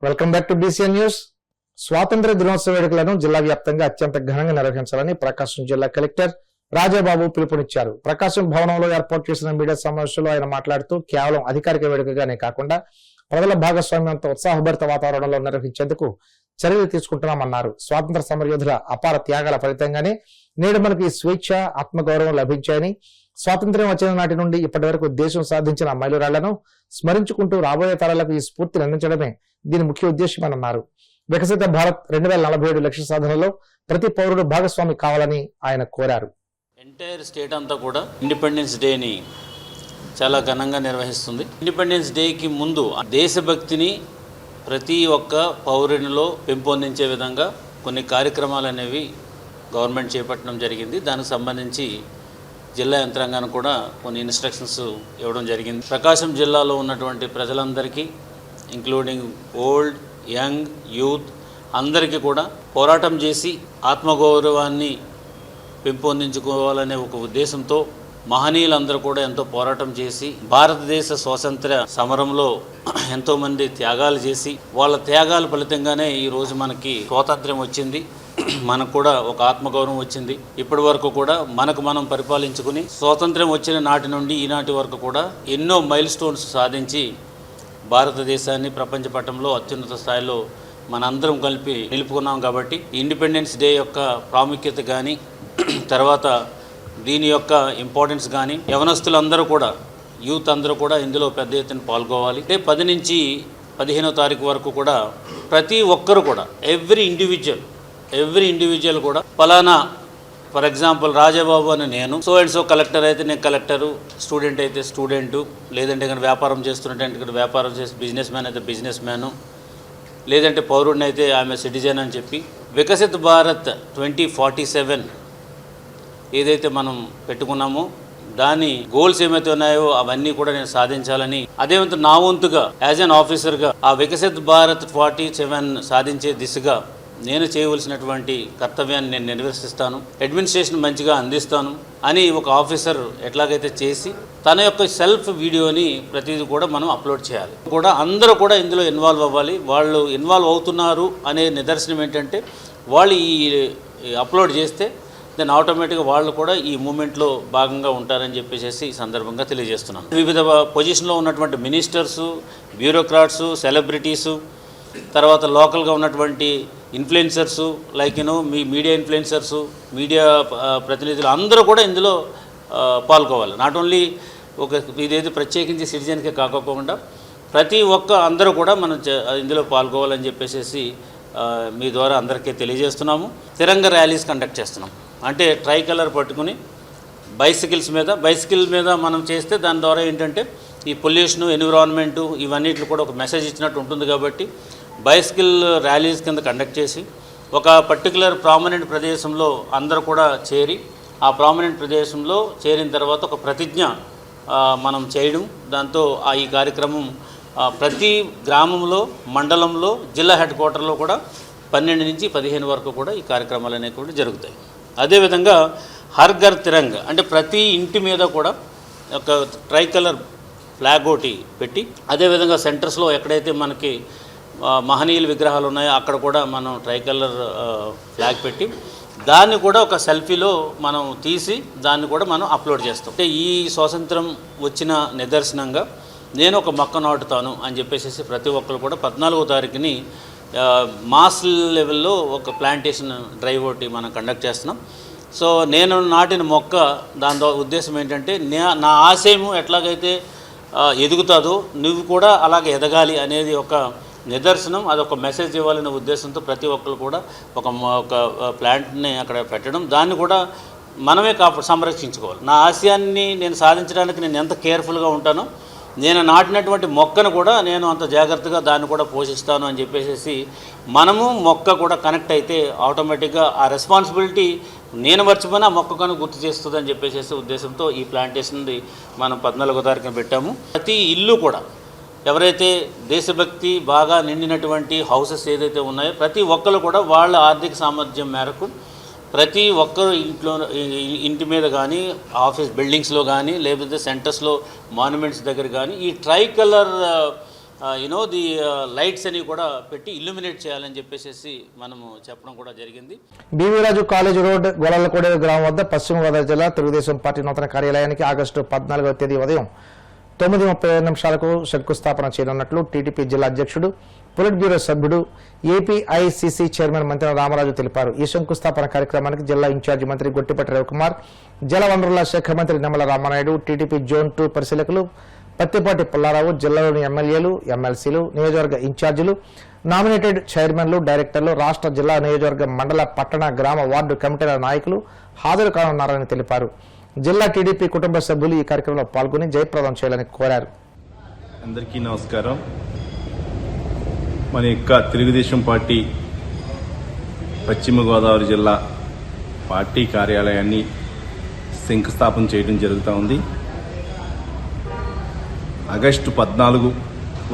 Welcome back to BCN news. స్వాతంత్ర దినోత్సవ వేడుకలను జిల్లా వ్యాప్తంగా అత్యంత ఘనంగా నిర్వహించాలని ప్రకాశం జిల్లా కలెక్టర్ రాజాబాబు పిలుపునిచ్చారు. ప్రకాశం భవనంలో ఏర్పాటు చేసిన మీడియా సమావేశంలో ఆయన మాట్లాడుతూ కేవలం అధికారిక వేడుకగానే కాకుండా ప్రజల భాగస్వామ్యంతో ఉత్సాహభరిత వాతావరణంలో నిర్వహించేందుకు చర్యలు తీసుకుంటున్నామన్నారు. స్వాతంత్ర సమరయోధుల అపార త్యాగాల ఫలితంగానే నేడు మనకు ఈ స్వేచ్ఛ, ఆత్మగౌరవం లభించాయని, స్వాతంత్ర్యం వచ్చిన నాటి నుండి ఇప్పటి వరకు దేశం సాధించిన మైలురాళ్లను స్మరించుకుంటూ రాబోయే తరాలకు ఈ స్ఫూర్తిని అందించడమే దీని ముఖ్య ఉద్దేశమని అన్నారు. వికసిత భారత్ 2047 లక్ష్య సాధనలో ప్రతి పౌరుడు భాగస్వామి కావాలని ఆయన కోరారు. ఎంటైర్ స్టేట్ అంతా కూడా ఇండిపెండెన్స్ డేని చాలా ఘనంగా నిర్వహిస్తుంది. ఇండిపెండెన్స్ డేకి ముందు దేశభక్తిని ప్రతి ఒక్క పౌరునిలో పెంపొందించే విధంగా కొన్ని కార్యక్రమాలు అనేవి గవర్నమెంట్ చేపట్టడం జరిగింది. దానికి సంబంధించి జిల్లా యంత్రాంగానికి కూడా కొన్ని ఇన్స్ట్రక్షన్స్ ఇవ్వడం జరిగింది. ప్రకాశం జిల్లాలో ఉన్నటువంటి ప్రజలందరికీ, ఇంక్లూడింగ్ ఓల్డ్, యంగ్, యూత్ అందరికీ కూడా పోరాటం చేసి ఆత్మగౌరవాన్ని పెంపొందించుకోవాలనే ఒక ఉద్దేశంతో మహనీయులందరూ కూడా ఎంతో పోరాటం చేసి భారతదేశ స్వాతంత్ర సమరంలో ఎంతోమంది త్యాగాలు చేసి వాళ్ళ త్యాగాల ఫలితంగానే ఈరోజు మనకి స్వాతంత్ర్యం వచ్చింది. మనకు కూడా ఒక ఆత్మగౌరవం వచ్చింది. ఇప్పటి వరకు కూడా మనకు మనం పరిపాలించుకుని స్వాతంత్ర్యం వచ్చిన నాటి నుండి ఈనాటి వరకు కూడా ఎన్నో మైల్ స్టోన్స్ సాధించి భారతదేశాన్ని ప్రపంచ పటంలో అత్యున్నత స్థాయిలో మనందరం కలిపి నిలుపుకున్నాం. కాబట్టి ఇండిపెండెన్స్ డే యొక్క ప్రాముఖ్యత కానీ, తర్వాత దీని యొక్క ఇంపార్టెన్స్ కానీ యవనస్తులందరూ కూడా, యూత్ అందరూ కూడా ఇందులో పెద్ద ఎత్తున పాల్గొవాలి. 10 నుంచి 15వ తారీఖు వరకు కూడా ప్రతి ఒక్కరు కూడా ఎవ్రీ ఇండివిజువల్ కూడా ఫలానా, ఫర్ ఎగ్జాంపుల్ రాజాబాబు అని నేను, సో అండ్ సో కలెక్టర్ అయితే నేను కలెక్టరు, స్టూడెంట్ అయితే స్టూడెంటు, లేదంటే ఇక్కడ వ్యాపారం చేస్తున్నట్టు ఇక్కడ వ్యాపారం చేసి బిజినెస్ మ్యాన్ అయితే బిజినెస్ మ్యాను, లేదంటే పౌరుడిని అయితే ఆమె సిటిజన్ అని చెప్పి వికసిత్ భారత్ 2047 ఏదైతే మనం పెట్టుకున్నామో దాని గోల్స్ ఏమైతే ఉన్నాయో అవన్నీ కూడా నేను సాధించాలని, అదేవిధంగా నా వంతుగా యాజ్ అన్ ఆఫీసర్గా ఆ వికసిత్ భారత్ 47 సాధించే దిశగా నేను చేయవలసినటువంటి కర్తవ్యాన్ని నేను నిర్వర్తిస్తాను, అడ్మినిస్ట్రేషన్ మంచిగా అందిస్తాను అని ఒక ఆఫీసర్ ఎట్లాగైతే చేసి తన యొక్క సెల్ఫ్ వీడియోని ప్రతిదీ కూడా మనం అప్లోడ్ చేయాలి. కూడా అందరూ కూడా ఇందులో ఇన్వాల్వ్ అవ్వాలి. వాళ్ళు ఇన్వాల్వ్ అవుతున్నారు అనే నిదర్శనం ఏంటంటే వాళ్ళు ఈ అప్లోడ్ చేస్తే దెన్ ఆటోమేటిక్గా వాళ్ళు కూడా ఈ మూమెంట్లో భాగంగా ఉంటారని చెప్పేసి ఈ సందర్భంగా తెలియజేస్తున్నాను. వివిధ పొజిషన్లో ఉన్నటువంటి మినిస్టర్సు, బ్యూరోక్రాట్సు, సెలబ్రిటీసు, తర్వాత లోకల్గా ఉన్నటువంటి ఇన్ఫ్లుయెన్సర్సు, లైక్ మీ మీడియా ఇన్ఫ్లుయెన్సర్సు, మీడియా ప్రతినిధులు అందరూ కూడా ఇందులో పాల్గొవాలి. నాట్ ఓన్లీ ఒక ఇదైతే ప్రత్యేకించి సిటిజన్కే కాకోకుండా ప్రతి ఒక్క అందరూ కూడా మనం ఇందులో పాల్గొవాలని చెప్పేసి మీ ద్వారా అందరికీ తెలియజేస్తున్నాము. తిరంగ ర్యాలీస్ కండక్ట్ చేస్తున్నాం. అంటే ట్రై కలర్ పట్టుకుని బైసికల్ మీద మనం చేస్తే దాని ద్వారా ఏంటంటే ఈ పొల్యూషను, ఎన్విరాన్మెంటు ఇవన్నిటిని కూడా ఒక మెసేజ్ ఇచ్చినట్టు ఉంటుంది. కాబట్టి బైసికల్ ర్యాలీస్ కింద కండక్ట్ చేసి ఒక పర్టికులర్ ప్రామినెంట్ ప్రదేశంలో అందరూ కూడా చేరి ఆ ప్రామినెంట్ ప్రదేశంలో చేరిన తర్వాత ఒక ప్రతిజ్ఞ మనం చేయడం, దాంతో ఈ కార్యక్రమం ప్రతి గ్రామంలో, మండలంలో, జిల్లా హెడ్ క్వార్టర్లో కూడా 12 నుంచి 15 వరకు కూడా ఈ కార్యక్రమాలు అనేవి కూడా జరుగుతాయి. అదేవిధంగా హర్ ఘర్ తిరంగ అంటే ప్రతి ఇంటి మీద కూడా ఒక ట్రై కలర్ ఫ్లాగ్ ఒకటి పెట్టి, అదేవిధంగా సెంటర్స్లో ఎక్కడైతే మనకి మహనీయుల విగ్రహాలు ఉన్నాయో అక్కడ కూడా మనం ట్రై కలర్ ఫ్లాగ్ పెట్టి దాన్ని కూడా ఒక సెల్ఫీలో మనం తీసి దాన్ని కూడా మనం అప్లోడ్ చేస్తాం. అంటే ఈ స్వాతంత్రం వచ్చిన నిదర్శనంగా నేను ఒక మొక్క నాటుతాను అని చెప్పేసి ప్రతి ఒక్కరు కూడా 14వ తారీఖుని మాస్ లెవెల్లో ఒక ప్లాంటేషన్ డ్రైవ్ ఒకటి మనం కండక్ట్ చేస్తున్నాం. సో నేను నాటిన మొక్క దాని ఉద్దేశం ఏంటంటే నా ఆశయము ఎట్లాగైతే ఎదుగుతుందో నువ్వు కూడా అలాగే ఎదగాలి అనేది ఒక నిదర్శనం, అదొక మెసేజ్ ఇవ్వాలనే ఉద్దేశంతో ప్రతి ఒక్కరు కూడా ఒక ప్లాంట్ని అక్కడ పెట్టడం, దాన్ని కూడా మనమే సంరక్షించుకోవాలి. నా ఆశయాన్ని నేను సాధించడానికి నేను ఎంత కేర్ఫుల్గా ఉంటానో నేను నాటినటువంటి మొక్కను కూడా నేను అంత జాగ్రత్తగా దాన్ని కూడా పోషిస్తాను అని చెప్పేసి మనము మొక్క కూడా కనెక్ట్ అయితే ఆటోమేటిక్గా ఆ రెస్పాన్సిబిలిటీ నేను మర్చిపోయినా మొక్కను గుర్తు చేస్తుంది అని చెప్పేసి ఉద్దేశంతో ఈ ప్లాంటేషన్ది మనం 14వ తారీఖున పెట్టాము. ప్రతి ఇల్లు కూడా ఎవరైతే దేశభక్తి బాగా నిండినటువంటి హౌసెస్ ఏదైతే ఉన్నాయో ప్రతి ఒక్కరు కూడా వాళ్ళ ఆర్థిక సామర్థ్యం మేరకు ప్రతి ఒక్కరు ఇంటి మీద కానీ, ఆఫీస్ బిల్డింగ్స్లో కానీ, లేకపోతే సెంటర్స్లో మాన్యుమెంట్స్ దగ్గర కానీ ఈ ట్రై కలర్ ది లైట్స్ అని కూడా పెట్టి ఇల్యూమినేట్ చేయాలని చెప్పేసి మనము చెప్పడం కూడా జరిగింది. బీవీ రాజు కాలేజ్ రోడ్ గొల్లలకోడేరు గ్రామం వద్ద పశ్చిమ గోదావరి జిల్లా తెలుగుదేశం పార్టీ నూతన కార్యాలయానికి ఆగస్టు 14వ తేదీ ఉదయం 9:35 శంకుస్థాపన చేయనున్నట్లు టీడీపీ జిల్లా అధ్యక్షుడు, పొలిట్ బ్యూరో సభ్యుడు, ఏపీఐసిసి చైర్మన్ మంత్రి రామరాజు తెలిపారు. ఈ శంకుస్థాపన కార్యక్రమానికి జిల్లా ఇన్ఛార్జి మంత్రి గొట్టిపాటి రవికుమార్, జలవనరుల శాఖ మంత్రి నిమ్మల రామానాయుడు, టీడీపీ జోన్ 2 పరిశీలకులు పత్తిపాటి పుల్లారావు, జిల్లాలోని ఎమ్మెల్యేలు, ఎమ్మెల్సీలు, నియోజకవర్గ ఇన్ఛార్జీలు, నామినేటెడ్ చైర్మన్లు, డైరెక్టర్లు, రాష్ట్ర, జిల్లా, నియోజకవర్గ, మండల, పట్టణ, గ్రామ, వార్డు కమిటీల నాయకులు హాజరు కానున్నారని తెలిపారు. జిల్లా టీడీపీ కుటుంబ సభ్యులు ఈ కార్యక్రమంలో పాల్గొని జయప్రదం చేయాలని కోరారు. అందరికీ నమస్కారం. మన యొక్క తెలుగుదేశం పార్టీ పశ్చిమ గోదావరి జిల్లా పార్టీ కార్యాలయాన్ని శంకుస్థాపన చేయడం జరుగుతూ ఉంది. ఆగస్టు 14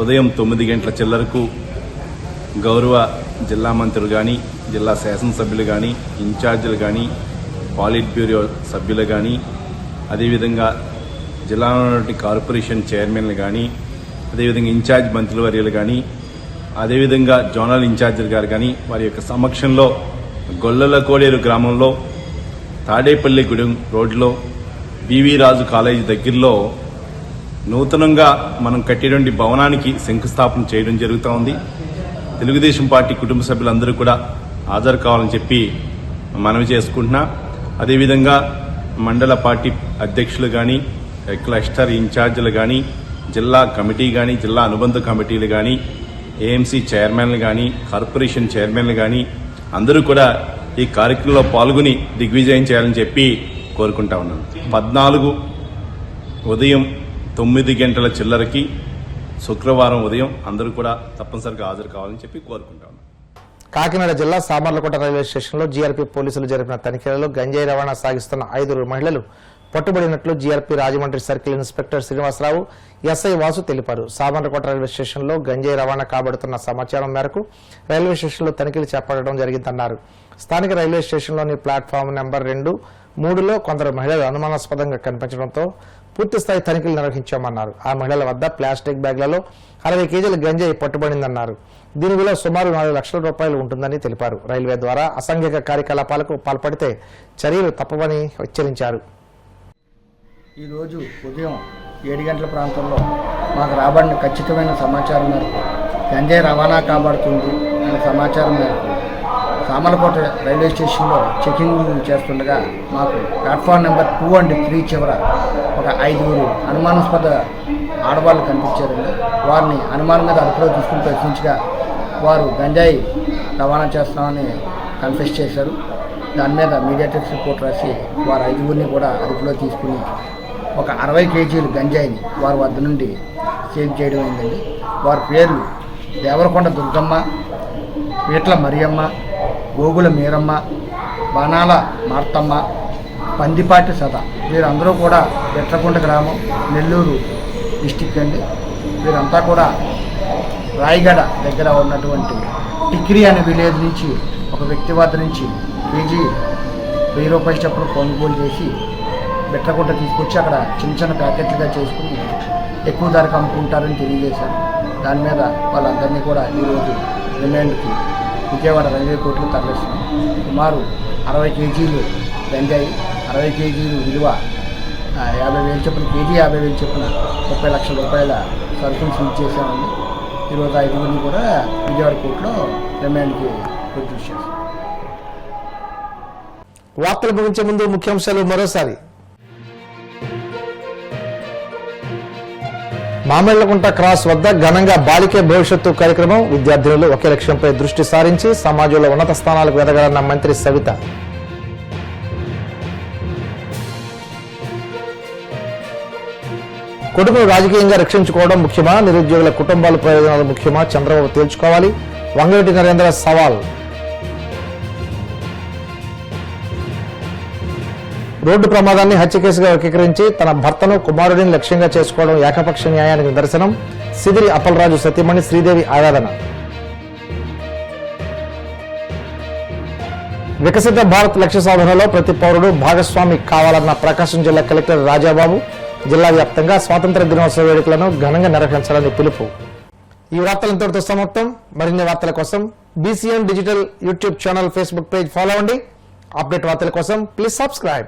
ఉదయం 9 గంటల చిల్లరకు గౌరవ జిల్లా మంత్రులు కానీ, జిల్లా శాసనసభ్యులు కానీ, ఇన్ఛార్జీలు కానీ, పాలిట్ బ్యూరో సభ్యులు కానీ, అదేవిధంగా జిల్లాలోని కార్పొరేషన్ చైర్మన్లు కానీ, అదేవిధంగా ఇన్ఛార్జ్ మంత్రుల వర్యులు కానీ, అదేవిధంగా జోనల్ ఇన్ఛార్జీలు గారు కానీ వారి యొక్క సమక్షంలో గొల్లలకోడేరు గ్రామంలో తాడేపల్లిగూడెం రోడ్లో బీవీ రాజు కాలేజీ దగ్గరలో నూతనంగా మనం కట్టినటువంటి భవనానికి శంకుస్థాపన చేయడం జరుగుతూ ఉంది. తెలుగుదేశం పార్టీ కుటుంబ సభ్యులందరూ కూడా హాజరు కావాలని చెప్పి మనవి చేసుకుంటున్నా. అదేవిధంగా మండల పార్టీ అధ్యక్షులు కానీ, క్లస్టర్ ఇన్ఛార్జీలు కానీ, జిల్లా కమిటీ కానీ, జిల్లా అనుబంధ కమిటీలు కానీ, ఏఎంసీ చైర్మన్లు కానీ, కార్పొరేషన్ చైర్మన్లు కానీ అందరూ కూడా ఈ కార్యక్రమంలో పాల్గొని దిగ్విజయం చేయాలని చెప్పి కోరుకుంటా ఉన్నాను. 14 ఉదయం 9 గంటల చిల్లరకి శుక్రవారం ఉదయం అందరూ కూడా తప్పనిసరిగా హాజరు కావాలని చెప్పి కోరుకుంటా ఉన్నాను. కాకినాడ జిల్లా సామర్లకోట రైల్వే స్టేషన్లో జీఆర్పీ పోలీసులు జరిపిన తనిఖీలలో గంజాయి రవాణా సాగిస్తున్న 5 మహిళలు పట్టుబడినట్లు GRP Rajahmundry circle inspector Srinivasarao, SI Vasu తెలిపారు. సామర్లకోట రైల్వే స్టేషన్లో గంజాయి రవాణా కాబడుతున్న సమాచారం మేరకు రైల్వే స్టేషన్లో తనిఖీలు చేపట్టడం జరిగిందన్నారు. స్థానిక రైల్వే స్టేషన్లోని ప్లాట్ఫామ్ నెంబర్ 2, 3లో కొందరు మహిళలు అనుమానాస్పదంగా కనిపించడంతో పూర్తిస్థాయి తనిఖీలు నిర్వహించామన్నారు. ఆ మహిళల వద్ద ప్లాస్టిక్ బ్యాగ్లలో 60 కేజీల గంజాయి పట్టుబడిందన్నారు. దీని విలువ సుమారు 4 లక్షల రూపాయలు ఉంటుందని తెలిపారు. రైల్వే ద్వారా అసాంఘిక కార్యకలాపాలకు పాల్పడితే చర్యలు తప్పవని హెచ్చరించారు. ఈరోజు ఉదయం 7 గంటల ప్రాంతంలో మాకు రాబడిన ఖచ్చితమైన సమాచారం మేరకు గంజాయి రవాణా కాబడుతుంది అనే సమాచారం మేరకు సామర్లకోట రైల్వే స్టేషన్లో చెకింగ్ చేస్తుండగా మాకు ప్లాట్ఫామ్ నెంబర్ 2 అండ్ 3 చివర ఒక 5 అనుమానాస్పద ఆడవాళ్ళు కనిపించారండి. వారిని అనుమానం మీద అదుపులో తీసుకుని ప్రశ్నించగా వారు గంజాయి రవాణా చేస్తున్నామని కన్ఫెస్ చేశారు. దాని మీద మీడియాటిక్స్ రిపోర్ట్ రాసి వారు 5 కూడా అదుపులో తీసుకుని ఒక 60 కేజీలు గంజాయిని వారి వద్ద నుండి సేవ్ చేయడం అయిందండి. వారి పేర్లు దేవరకొండ దుర్గమ్మ, పీట్ల మరియమ్మ, గోగుల మీరమ్మ, బాణాల మార్తమ్మ, పందిపాటి సద. వీరందరూ కూడా బెట్లకుంట గ్రామం, నెల్లూరు డిస్టిక్ అండి. వీరంతా కూడా రాయగడ దగ్గర ఉన్నటువంటి టిక్రీ అనే విలేజ్ నుంచి ఒక వ్యక్తి వద్ద నుంచి కేజీ 1000 రూపాయల చొప్పున కొనుగోలు చేసి బెట్లకుంట తీసుకొచ్చి అక్కడ చిన్న చిన్న ప్యాకెట్లుగా చేసుకుని ఎక్కువ ధరకు అమ్ముకుంటారని తెలియజేశారు. దాని మీద వాళ్ళందరినీ కూడా ఈరోజు రిమాండ్కి విజయవాడ రైల్వే కోర్టులో తరలిస్తున్నాం. సుమారు 60 కేజీలు గంజాయి, 60 కేజీలు విలువ 50,000 చొప్పున, కేజీ 50,000 చొప్పున 30 లక్షల రూపాయల సరుకును సీజ్ చేశామండి. ఈరోజు 5 కూడా విజయవాడ కోర్టులో రిమాండ్కి ప్రొడ్యూస్ చేస్తాం. వార్తలు ముగించే ముందు ముఖ్యాంశాలు మరోసారి. మామిళ్లకుంట క్రాస్ వద్ద ఘనంగా బాలికే భవిష్యత్తు కార్యక్రమం. విద్యార్థినులు ఒకే లక్ష్యంపై దృష్టి సారించి సమాజంలో ఉన్నత స్థానాలకు ఎదగాలన్న మంత్రి సవిత. కుటుంబం రాజకీయంగా రక్షించుకోవడం ముఖ్యమా, నిరుద్యోగుల కుటుంబాల ప్రయోజనాలు ముఖ్యమా, చంద్రబాబు తేల్చుకోవాలి. వంగవీటి నరేంద్ర సవాల్. రోడ్డు ప్రమాదాన్ని హత్య కేసుగా వర్గీకరించి తన భర్తను, కుమారుడిని లక్ష్యంగా చేసుకోవడం ఏకపక్ష న్యాయానికి నిదర్శనం. సిదిరి అప్పలరాజు సతీమణి శ్రీదేవి ఆరాధన. వికసిత భారత్ లక్ష్య సాధనలో ప్రతి పౌరుడు భాగస్వామి కావాలన్న ప్రకాశం జిల్లా కలెక్టర్ రాజాబాబు. జిల్లా వ్యాప్తంగా స్వాతంత్ర దినోత్సవ వేడుకలను ఘనంగా నిర్వహించాలని పిలుపు. ఈ వార్తలు ఇంతటితో సమాప్తం. మరిన్ని వార్తల కోసం BCN digital YouTube channel, Facebook page follow అవ్వండి. అప్డేట్ వార్తల కోసం ప్లీజ్ సబ్స్క్రైబ్.